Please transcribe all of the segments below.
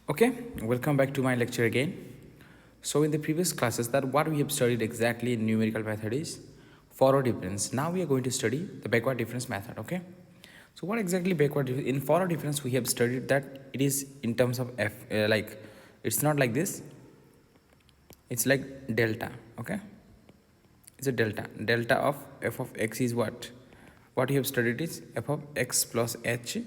Okay, welcome back to my lecture again. So in the previous classes that what we have studied exactly in numerical method is forward difference. Now we are going to study the backward difference method, okay? So what exactly in forward difference we have studied that it is in terms of f like it's not like this. It's like delta, okay? It's a delta. Delta of f of x is what? What you have studied is f of x plus h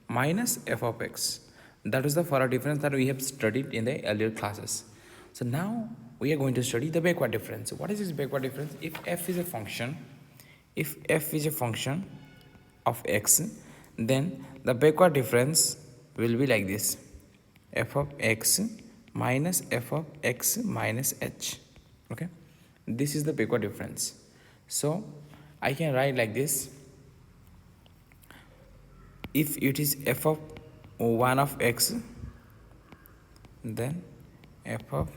minus f of x. That is the forward difference that we have studied in the earlier classes. So now we are going to study the backward difference. What is this backward difference? If f is a function of x, then the backward difference will be like this: f of x minus f of x minus h. Okay, this is the backward difference. So I can write like this: if it is f of 1 of x, then f of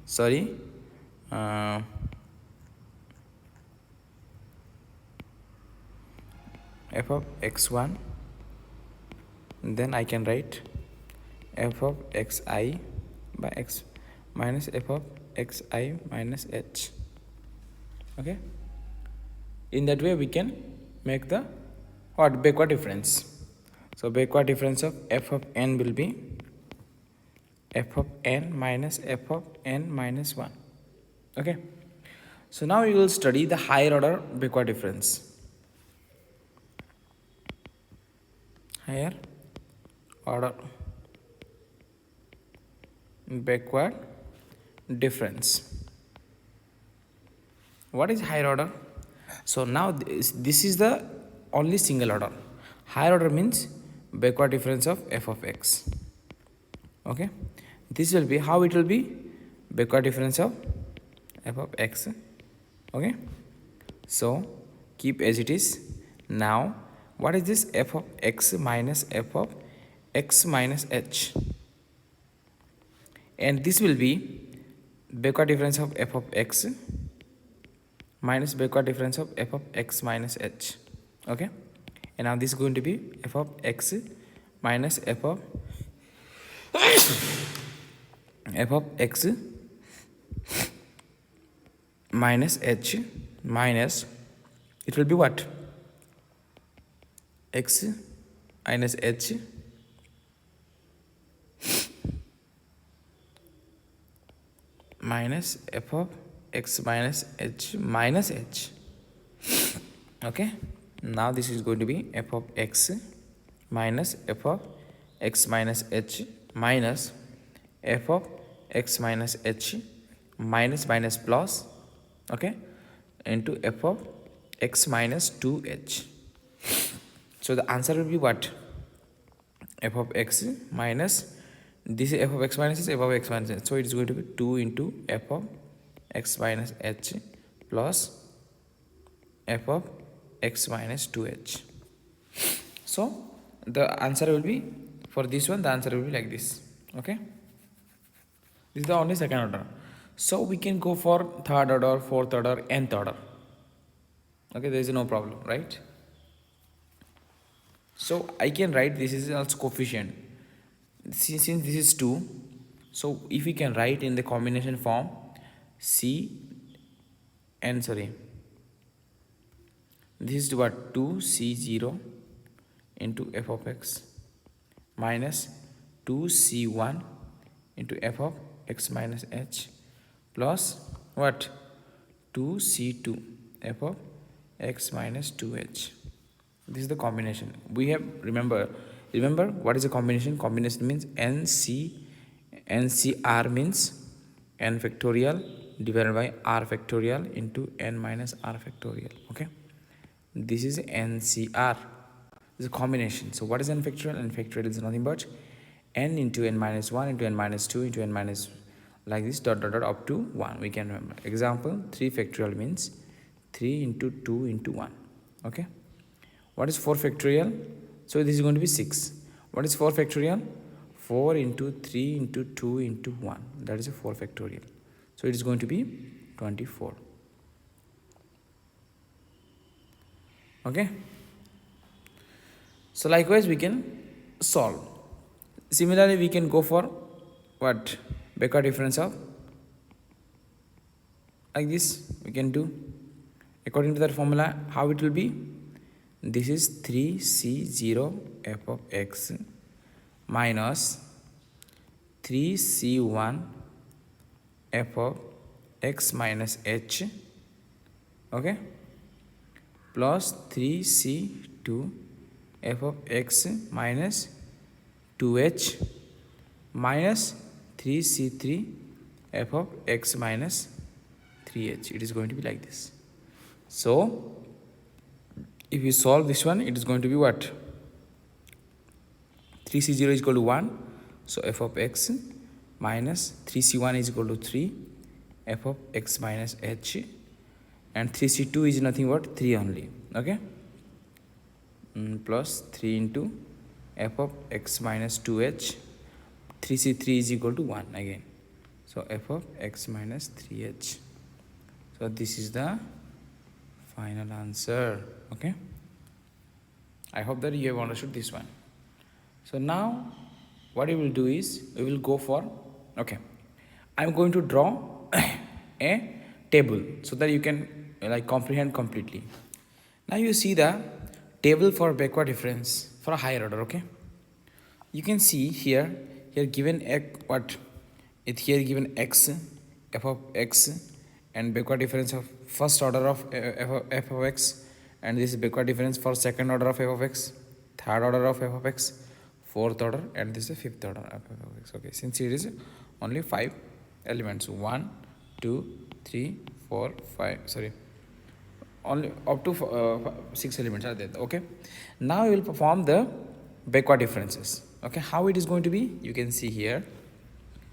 sorry uh, f of x1, then I can write f of xi by x minus f of xi minus h. Okay, in that way we can make the what backward difference. So backward difference of f of n will be f of n minus f of n minus 1. Okay, so now we will study the higher order backward difference. Higher order backward difference. What is higher order? So now this is the only single order. Higher order means backward difference of f of x. Okay, this will be how it will be: backward difference of f of x. Okay, so keep as it is. Now what is this? F of x minus f of x minus h, and this will be backward difference of f of x minus backward difference of f of x minus h. Okay, and now this is going to be f of x minus f of x minus h minus, it will be what? X minus h minus f of x minus h minus h. Okay, now this is going to be f of x minus f of x minus h minus f of x minus h minus minus plus, okay, into f of x minus 2h. So the answer will be what? F of x minus, this is f of x minus h, f of x minus h. So it is going to be 2 into f of x minus h plus f of x minus 2h. So the answer will be, for this one the answer will be like this. Okay, this is the only second order. So we can go for third order, fourth order, nth order. Okay, there is no problem, right? So I can write this is also coefficient. Since this is 2, so if we can write in the combination form c and sorry, this is what 2c0 into f of x minus 2c1 into f of x minus h plus what 2c2 f of x minus 2h. This is the combination we have. Remember what is a combination? Combination means ncr means n factorial divided by r factorial into n minus r factorial. Okay, this is ncr. This is a combination. So what is n factorial? N factorial is nothing but n into n minus 1 into n minus 2 into n minus, like this, dot dot dot up to 1. We can remember. Example, 3 factorial means 3 into 2 into 1. Okay, what is 4 factorial? So this is going to be 6. What is 4 factorial? 4 into 3 into 2 into 1. That is a 4 factorial. So it is going to be 24. Okay, so likewise we can solve. Similarly, we can go for what? Backward difference of, like this we can do according to that formula. How it will be? This is 3c0 f of x minus 3c1 f of x minus h, okay, plus 3c2 f of x minus 2h minus 3c3 f of x minus 3h. It is going to be like this. So if you solve this one, it is going to be what? 3c0 is equal to 1, so f of x minus 3c1 is equal to 3 f of x minus h, and 3c2 is nothing but 3 only, okay, plus 3 into f of x minus 2h. 3c3 is equal to 1 again, so f of x minus 3h. So this is the final answer, okay. I hope that you have understood this one. So now what we will do is we will go for, okay, I'm going to draw a table so that you can like comprehend completely. Now you see the table for backward difference for a higher order, okay. You can see here given what it here given x, f of x, and backward difference of first order of f of x, and this is backward difference for second order of f of x, third order of f of x, fourth order, and this is fifth order of f of x, okay. Since it is only 5 elements, 1 2 3 4 5, sorry, only up to 6 elements are there, okay. Now we will perform the backward differences, okay. How it is going to be, you can see here.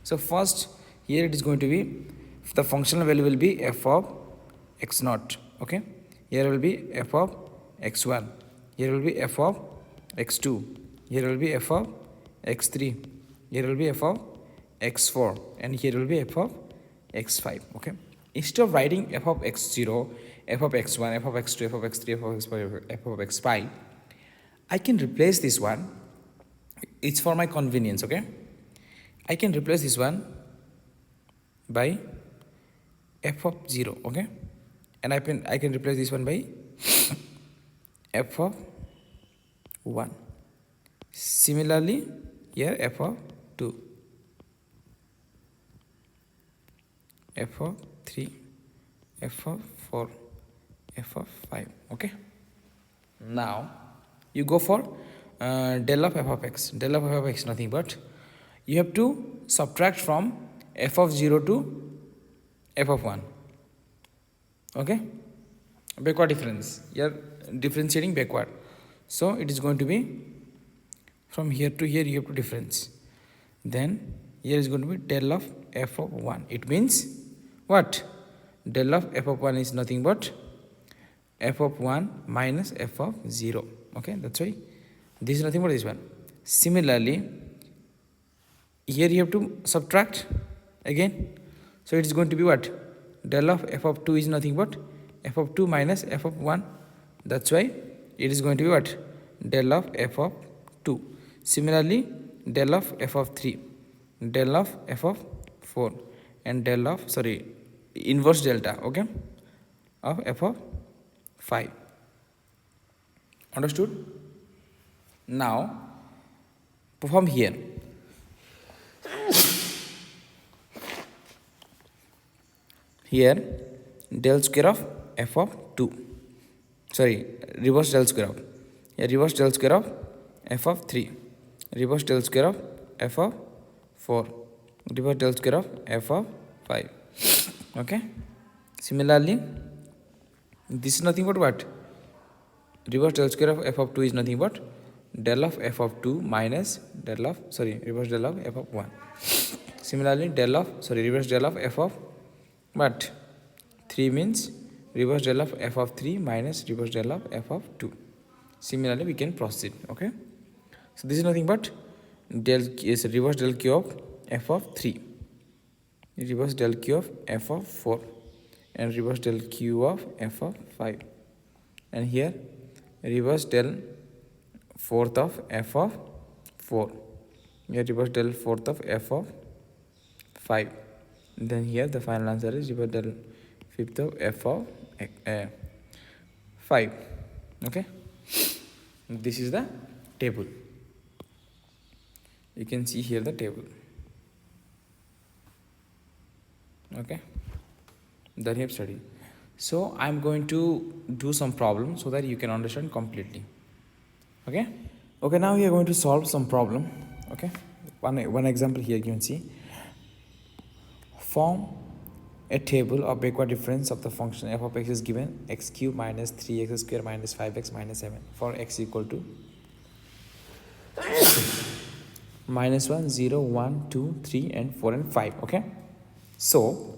So first here it is going to be, the functional value will be f of x naught, okay. Here will be f of x1, here will be f of x2, here will be f of x3, here will be f of x4, and here will be f of x5, okay. Instead of writing f of x0, f of x1, f of x2, f of x3, f of x4, f of x5, I can replace this one. It's for my convenience, okay. I can replace this one by f of 0, okay, and I can replace this one by f of 1. Similarly here f of 2, f of 3, f of 4, f of 5, okay. Now you go for del of f of x. Del of f of x nothing but you have to subtract from f of 0 to f of 1, okay. Backward difference, you are differentiating backward, so it is going to be from here to here you have to difference. Then here is going to be del of f of 1. It means what? Del of f of 1 is nothing but f of 1 minus f of 0, okay. That's why this is nothing but this one. Similarly here you have to subtract again, so it is going to be what? Del of f of 2 is nothing but f of 2 minus f of 1. That's why it is going to be what? Del of f of 2. Similarly del of f of 3, del of f of 4, and del of, sorry, inverse delta, okay, of f of 5. Understood? Now perform here. Here del square of f of 2, sorry, reverse del square of, here reverse del square of f of 3, reverse del square of f of 4, reverse del square of f of 5, okay. Similarly this is nothing but what? Reverse del square of f of 2 is nothing but del of f of 2 minus del of, sorry, reverse del of f of 1. Similarly del of, sorry, reverse del of f of what? 3 means reverse del of f of 3 minus reverse del of f of 2. Similarly we can proceed, okay. So this is nothing but del is reverse del q of f of 3, reverse del q of f of 4, and reverse del q of f of 5, and here reverse del fourth of f of 4, Here reverse del fourth of f of 5. Then here the final answer is reverse del fifth of f of 5. Okay, this is the table. You can see here the table. Okay, that you have studied. So I'm going to do some problems so that you can understand completely. Okay, now we are going to solve some problem. Okay, one example here you can see. Form a table of backward difference of the function f of x is given x cube minus 3x square minus 5x minus 7 for x equal to minus 1, 0, 1, 2, 3, and 4 and 5. Okay, so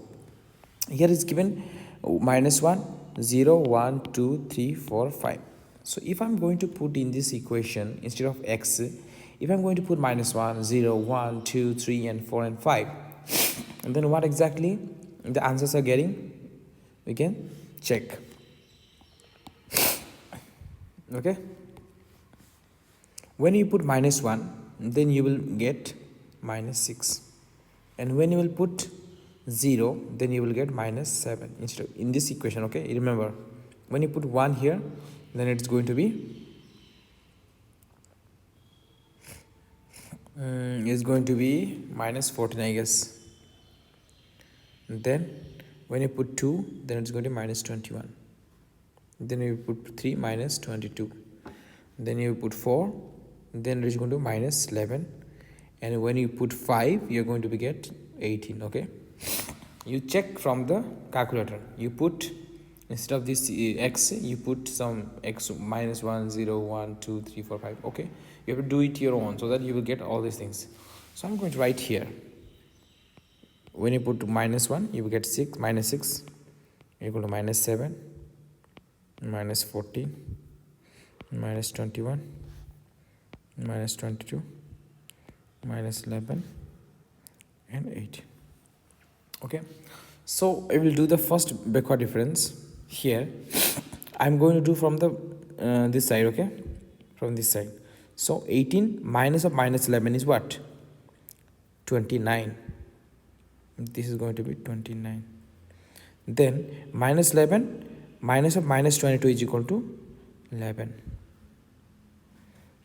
here is given minus 1, 0, 1, 2, 3, 4, 5. So if I'm going to put in this equation instead of x, if I'm going to put minus 1, 0, 1, 2, 3, and 4 and 5, and then what exactly the answers are getting, we can check. Okay, when you put minus 1, then you will get minus 6, and when you will put 0, then you will get minus 7 instead of in this equation. Okay, remember, when you put 1 here, then it's going to be minus 14, I guess. Then when you put 2, then it's going to be minus 21. Then you put 3, minus 22. Then you put 4, then it's going to be minus 11. And when you put 5, you're going to be get 18. Okay, you check from the calculator. You put, instead of this x, you put some x minus 1, 0, 1, 2, 3, 4, 5. Okay, you have to do it your own so that you will get all these things. So I'm going to write here. When you put minus 1, you will get 6, minus 6 equal to minus 7, minus 14, minus 21, minus 22, minus 11, and 8. Okay, so I will do the first backward difference here. I'm going to do from the this side. Okay, from this side. So 18 minus of minus 11 is what? 29. This is going to be 29. Then minus 11 minus of minus 22 is equal to 11.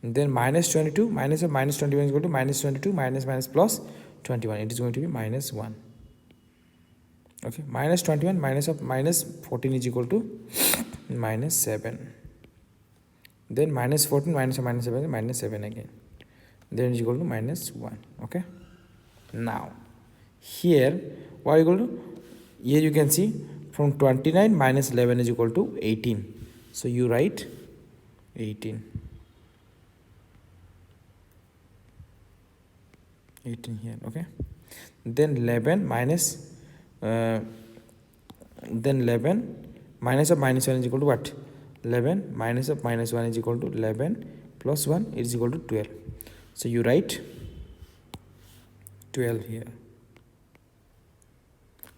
Then minus 22 minus of minus 21 is equal to minus 22 minus minus plus 21. It is going to be minus 1. Okay, minus 21 minus of minus 14 is equal to minus 7. Then minus 14 minus of minus 7 is minus 7 again. Then it is equal to minus 1. Okay, now here what are you going to, here you can see from 29 minus 11 is equal to 18. So you write 18 here. Okay, then 11 minus then 11 minus of minus 1 is equal to what? 11 minus of minus 1 is equal to 11 plus 1 is equal to 12. So you write 12 here.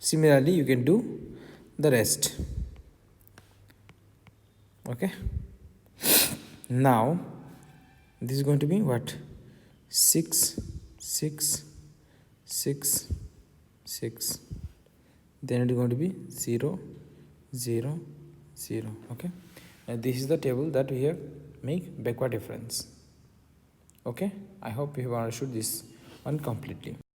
Similarly, you can do the rest. Okay, now this is going to be what? 6, 6, 6, 6. Then it is going to be 0, 0, 0. Okay, and this is the table that we have make backward difference. Okay, I hope you have understood this one completely.